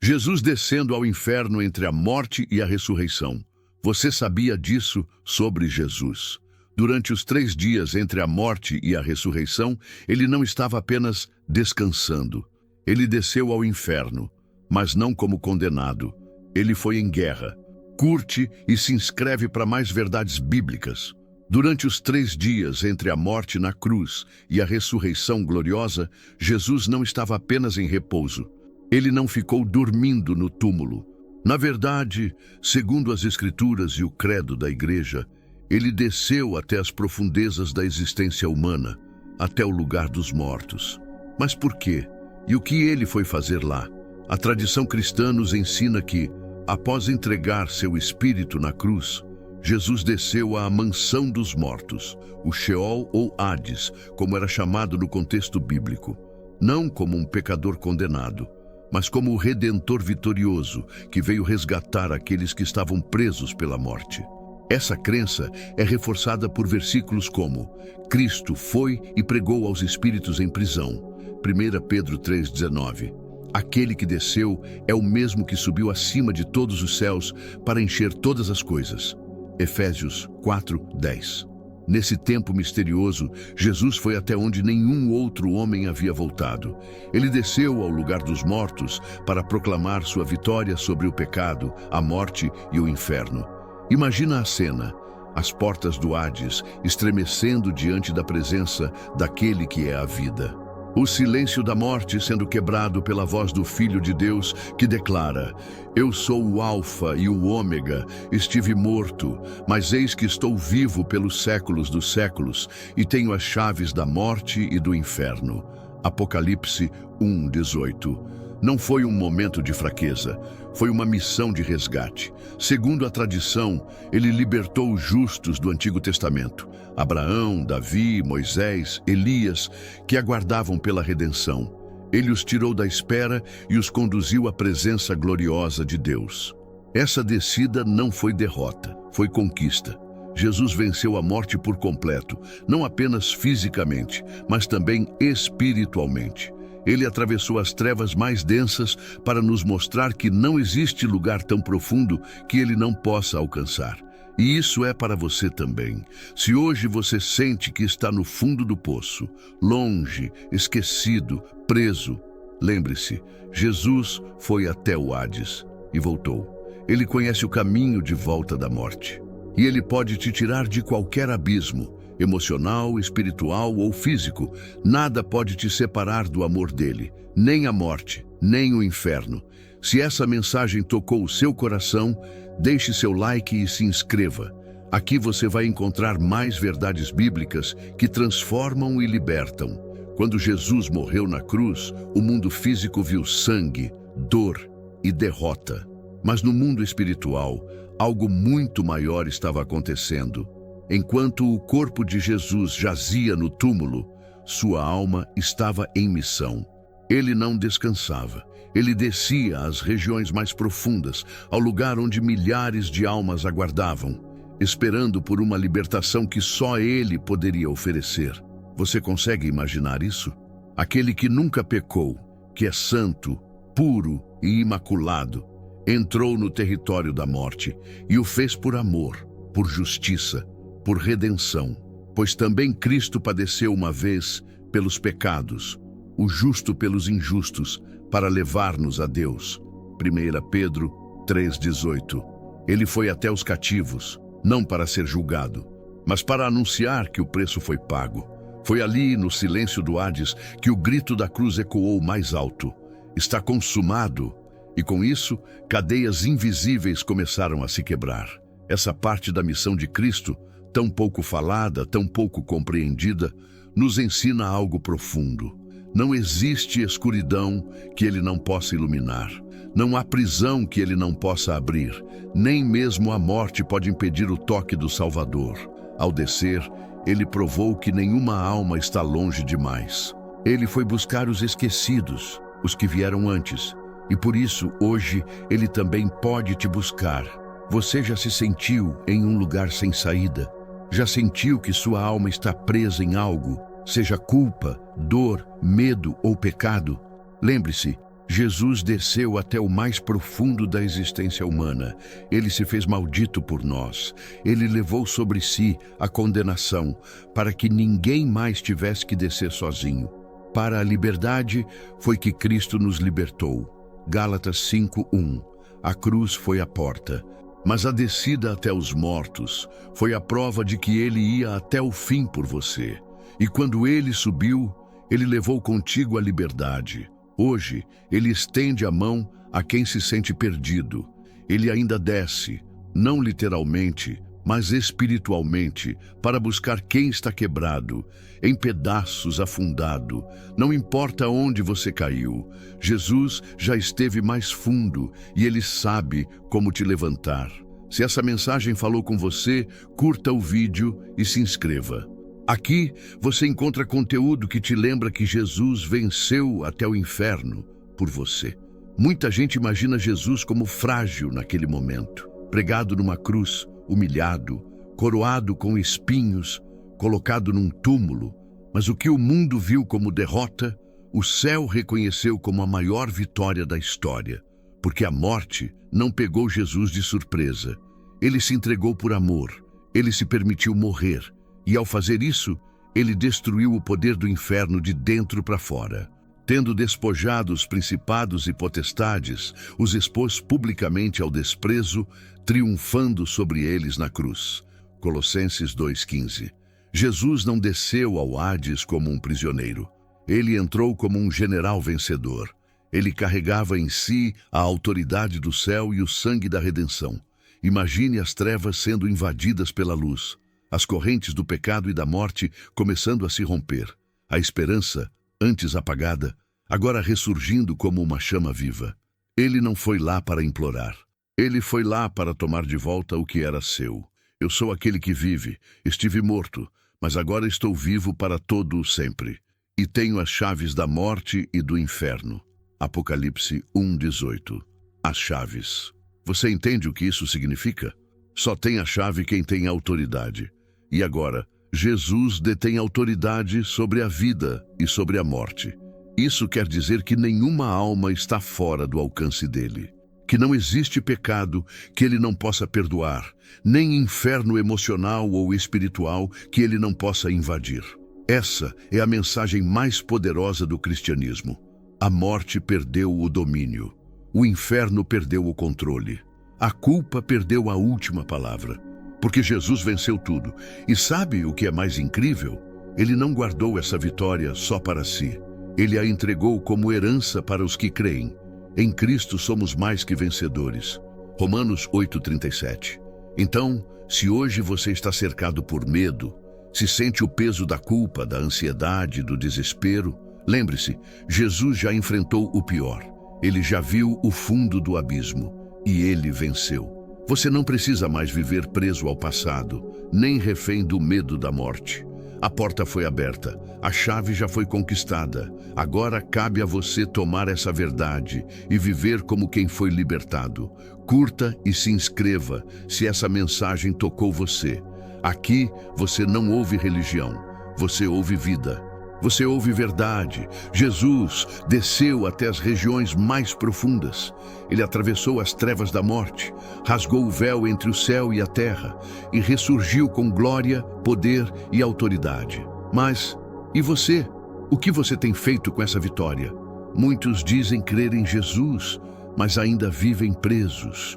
Jesus descendo ao inferno entre a morte e a ressurreição. Você sabia disso sobre Jesus? Durante os 3 dias entre a morte e a ressurreição, ele não estava apenas descansando. Ele desceu ao inferno, mas não como condenado. Ele foi em guerra. Curte e se inscreve para mais verdades bíblicas. Durante os 3 dias entre a morte na cruz e a ressurreição gloriosa, Jesus não estava apenas em repouso. Ele não ficou dormindo no túmulo. Na verdade, segundo as Escrituras e o credo da Igreja, ele desceu até as profundezas da existência humana, até o lugar dos mortos. Mas por quê? E o que ele foi fazer lá? A tradição cristã nos ensina que, após entregar seu espírito na cruz, Jesus desceu à mansão dos mortos, o Sheol ou Hades, como era chamado no contexto bíblico, não como um pecador condenado, mas como o Redentor vitorioso que veio resgatar aqueles que estavam presos pela morte. Essa crença é reforçada por versículos como: Cristo foi e pregou aos espíritos em prisão, 1 Pedro 3,19. Aquele que desceu é o mesmo que subiu acima de todos os céus para encher todas as coisas, Efésios 4:10. Nesse tempo misterioso, Jesus foi até onde nenhum outro homem havia voltado. Ele desceu ao lugar dos mortos para proclamar sua vitória sobre o pecado, a morte e o inferno. Imagina a cena, as portas do Hades estremecendo diante da presença daquele que é a vida. O silêncio da morte sendo quebrado pela voz do Filho de Deus que declara: Eu sou o Alfa e o Ômega, estive morto, mas eis que estou vivo pelos séculos dos séculos e tenho as chaves da morte e do inferno. Apocalipse 1:18. Não foi um momento de fraqueza, foi uma missão de resgate. Segundo a tradição, ele libertou os justos do Antigo Testamento, Abraão, Davi, Moisés, Elias, que aguardavam pela redenção. Ele os tirou da espera e os conduziu à presença gloriosa de Deus. Essa descida não foi derrota, foi conquista. Jesus venceu a morte por completo, não apenas fisicamente, mas também espiritualmente. Ele atravessou as trevas mais densas para nos mostrar que não existe lugar tão profundo que ele não possa alcançar. E isso é para você também. Se hoje você sente que está no fundo do poço, longe, esquecido, preso, lembre-se, Jesus foi até o Hades e voltou. Ele conhece o caminho de volta da morte. E ele pode te tirar de qualquer abismo, emocional, espiritual ou físico. Nada pode te separar do amor dele, nem a morte, nem o inferno. Se essa mensagem tocou o seu coração, deixe seu like e se inscreva. Aqui você vai encontrar mais verdades bíblicas que transformam e libertam. Quando Jesus morreu na cruz, o mundo físico viu sangue, dor e derrota. Mas no mundo espiritual, algo muito maior estava acontecendo. Enquanto o corpo de Jesus jazia no túmulo, sua alma estava em missão. Ele não descansava. Ele descia às regiões mais profundas, ao lugar onde milhares de almas aguardavam, esperando por uma libertação que só ele poderia oferecer. Você consegue imaginar isso? Aquele que nunca pecou, que é santo, puro e imaculado, entrou no território da morte e o fez por amor, por justiça, por redenção, pois também Cristo padeceu uma vez pelos pecados, o justo pelos injustos, para levar-nos a Deus. 1 Pedro 3,18. Ele foi até os cativos, não para ser julgado, mas para anunciar que o preço foi pago. Foi ali, no silêncio do Hades, que o grito da cruz ecoou mais alto: está consumado! E com isso, cadeias invisíveis começaram a se quebrar. Essa parte da missão de Cristo, tão pouco falada, tão pouco compreendida, nos ensina algo profundo. Não existe escuridão que ele não possa iluminar. Não há prisão que ele não possa abrir. Nem mesmo a morte pode impedir o toque do Salvador. Ao descer, ele provou que nenhuma alma está longe demais. Ele foi buscar os esquecidos, os que vieram antes. E por isso, hoje, ele também pode te buscar. Você já se sentiu em um lugar sem saída? Já sentiu que sua alma está presa em algo? Seja culpa, dor, medo ou pecado? Lembre-se, Jesus desceu até o mais profundo da existência humana. Ele se fez maldito por nós. Ele levou sobre si a condenação, para que ninguém mais tivesse que descer sozinho. Para a liberdade foi que Cristo nos libertou. Gálatas 5:1. A cruz foi a porta, mas a descida até os mortos foi a prova de que ele ia até o fim por você. E quando ele subiu, ele levou contigo a liberdade. Hoje, ele estende a mão a quem se sente perdido. Ele ainda desce, não literalmente, mas espiritualmente, para buscar quem está quebrado, em pedaços, afundado. Não importa onde você caiu, Jesus já esteve mais fundo e ele sabe como te levantar. Se essa mensagem falou com você, curta o vídeo e se inscreva. Aqui você encontra conteúdo que te lembra que Jesus venceu até o inferno por você. Muita gente imagina Jesus como frágil naquele momento, pregado numa cruz, humilhado, coroado com espinhos, colocado num túmulo. Mas o que o mundo viu como derrota, o céu reconheceu como a maior vitória da história, porque a morte não pegou Jesus de surpresa. Ele se entregou por amor, ele se permitiu morrer. E ao fazer isso, ele destruiu o poder do inferno de dentro para fora. Tendo despojado os principados e potestades, os expôs publicamente ao desprezo, triunfando sobre eles na cruz. Colossenses 2:15. Jesus não desceu ao Hades como um prisioneiro. Ele entrou como um general vencedor. Ele carregava em si a autoridade do céu e o sangue da redenção. Imagine as trevas sendo invadidas pela luz. As correntes do pecado e da morte começando a se romper. A esperança, antes apagada, agora ressurgindo como uma chama viva. Ele não foi lá para implorar. Ele foi lá para tomar de volta o que era seu. Eu sou aquele que vive. Estive morto, mas agora estou vivo para todo o sempre. E tenho as chaves da morte e do inferno. Apocalipse 1:18. As chaves. Você entende o que isso significa? Só tem a chave quem tem autoridade. E agora, Jesus detém autoridade sobre a vida e sobre a morte. Isso quer dizer que nenhuma alma está fora do alcance dele. Que não existe pecado que ele não possa perdoar, nem inferno emocional ou espiritual que ele não possa invadir. Essa é a mensagem mais poderosa do cristianismo. A morte perdeu o domínio. O inferno perdeu o controle. A culpa perdeu a última palavra. Porque Jesus venceu tudo. E sabe o que é mais incrível? Ele não guardou essa vitória só para si. Ele a entregou como herança para os que creem. Em Cristo somos mais que vencedores. Romanos 8:37. Então, se hoje você está cercado por medo, se sente o peso da culpa, da ansiedade, do desespero, lembre-se, Jesus já enfrentou o pior. Ele já viu o fundo do abismo e ele venceu. Você não precisa mais viver preso ao passado, nem refém do medo da morte. A porta foi aberta, a chave já foi conquistada. Agora cabe a você tomar essa verdade e viver como quem foi libertado. Curta e se inscreva se essa mensagem tocou você. Aqui você não ouve religião, você ouve vida. Você ouve verdade. Jesus desceu até as regiões mais profundas. Ele atravessou as trevas da morte, rasgou o véu entre o céu e a terra e ressurgiu com glória, poder e autoridade. Mas, e você? O que você tem feito com essa vitória? Muitos dizem crer em Jesus, mas ainda vivem presos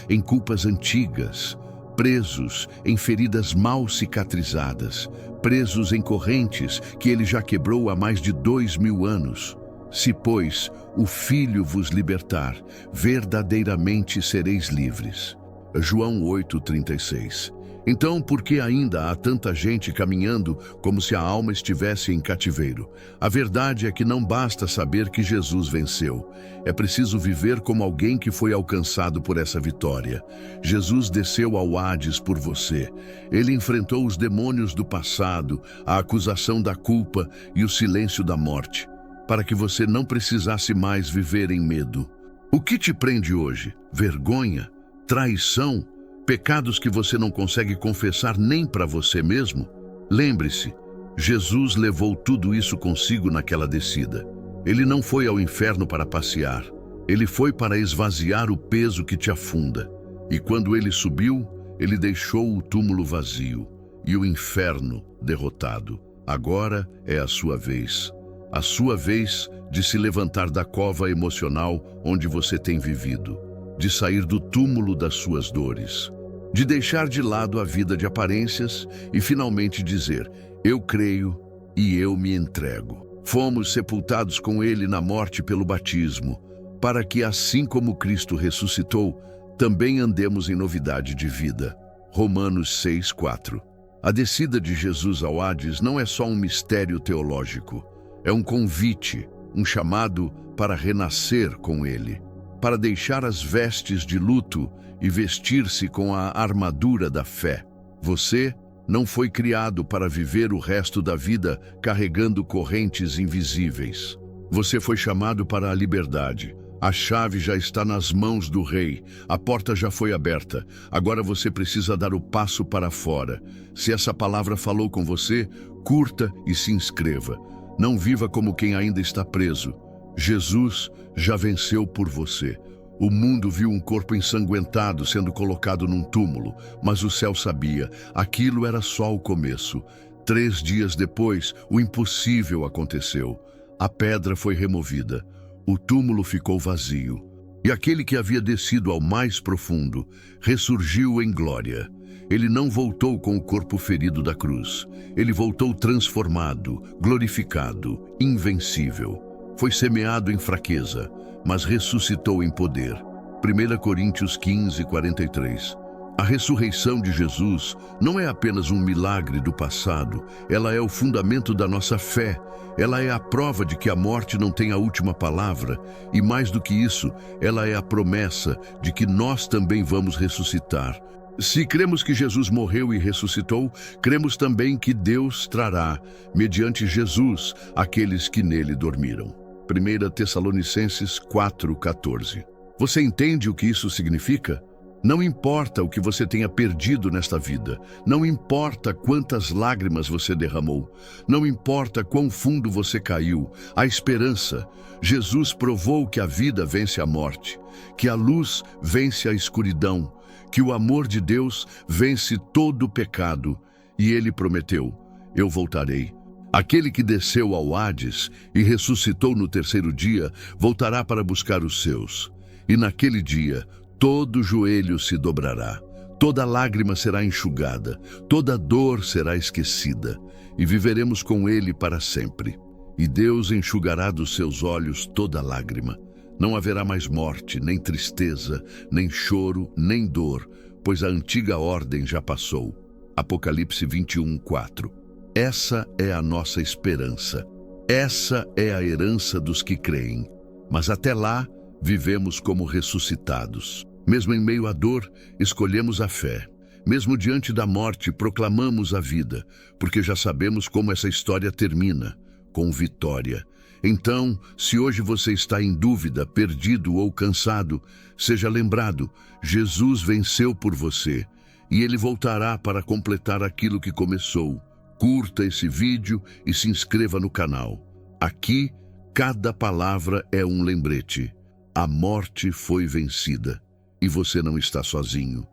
em culpas antigas, presos em feridas mal cicatrizadas, presos em correntes que ele já quebrou há mais de 2000 anos. Se, pois, o Filho vos libertar, verdadeiramente sereis livres. João 8:36. Então, por que ainda há tanta gente caminhando como se a alma estivesse em cativeiro? A verdade é que não basta saber que Jesus venceu. É preciso viver como alguém que foi alcançado por essa vitória. Jesus desceu ao Hades por você. Ele enfrentou os demônios do passado, a acusação da culpa e o silêncio da morte, para que você não precisasse mais viver em medo. O que te prende hoje? Vergonha? Traição? Pecados que você não consegue confessar nem para você mesmo? Lembre-se, Jesus levou tudo isso consigo naquela descida. Ele não foi ao inferno para passear. Ele foi para esvaziar o peso que te afunda. E quando ele subiu, ele deixou o túmulo vazio e o inferno derrotado. Agora é a sua vez. A sua vez de se levantar da cova emocional onde você tem vivido, de sair do túmulo das suas dores, de deixar de lado a vida de aparências e finalmente dizer: eu creio e eu me entrego. Fomos sepultados com ele na morte pelo batismo, para que assim como Cristo ressuscitou, também andemos em novidade de vida. Romanos 6:4. A descida de Jesus ao Hades não é só um mistério teológico, é um convite, um chamado para renascer com ele, para deixar as vestes de luto e vestir-se com a armadura da fé. Você não foi criado para viver o resto da vida carregando correntes invisíveis. Você foi chamado para a liberdade. A chave já está nas mãos do Rei. A porta já foi aberta. Agora você precisa dar o passo para fora. Se essa palavra falou com você, curta e se inscreva. Não viva como quem ainda está preso. Jesus já venceu por você. O mundo viu um corpo ensanguentado sendo colocado num túmulo, mas o céu sabia, aquilo era só o começo. 3 dias depois, o impossível aconteceu. A pedra foi removida, o túmulo ficou vazio, e aquele que havia descido ao mais profundo ressurgiu em glória. Ele não voltou com o corpo ferido da cruz. Ele voltou transformado, glorificado, invencível. Foi semeado em fraqueza, mas ressuscitou em poder. 1 Coríntios 15:43. A ressurreição de Jesus não é apenas um milagre do passado, ela é o fundamento da nossa fé. Ela é a prova de que a morte não tem a última palavra, e mais do que isso, ela é a promessa de que nós também vamos ressuscitar. Se cremos que Jesus morreu e ressuscitou, cremos também que Deus trará, mediante Jesus, aqueles que nele dormiram. 1 Tessalonicenses 4:14. Você entende o que isso significa? Não importa o que você tenha perdido nesta vida, não importa quantas lágrimas você derramou, não importa quão fundo você caiu, a esperança. Jesus provou que a vida vence a morte, que a luz vence a escuridão, que o amor de Deus vence todo o pecado, e ele prometeu: eu voltarei. Aquele que desceu ao Hades e ressuscitou no 3º dia, voltará para buscar os seus. E naquele dia, todo joelho se dobrará, toda lágrima será enxugada, toda dor será esquecida, e viveremos com ele para sempre. E Deus enxugará dos seus olhos toda lágrima. Não haverá mais morte, nem tristeza, nem choro, nem dor, pois a antiga ordem já passou. Apocalipse 21:4. Essa é a nossa esperança. Essa é a herança dos que creem. Mas até lá, vivemos como ressuscitados. Mesmo em meio à dor, escolhemos a fé. Mesmo diante da morte, proclamamos a vida, porque já sabemos como essa história termina, com vitória. Então, se hoje você está em dúvida, perdido ou cansado, seja lembrado, Jesus venceu por você, e ele voltará para completar aquilo que começou. Curta esse vídeo e se inscreva no canal. Aqui, cada palavra é um lembrete. A morte foi vencida, e você não está sozinho.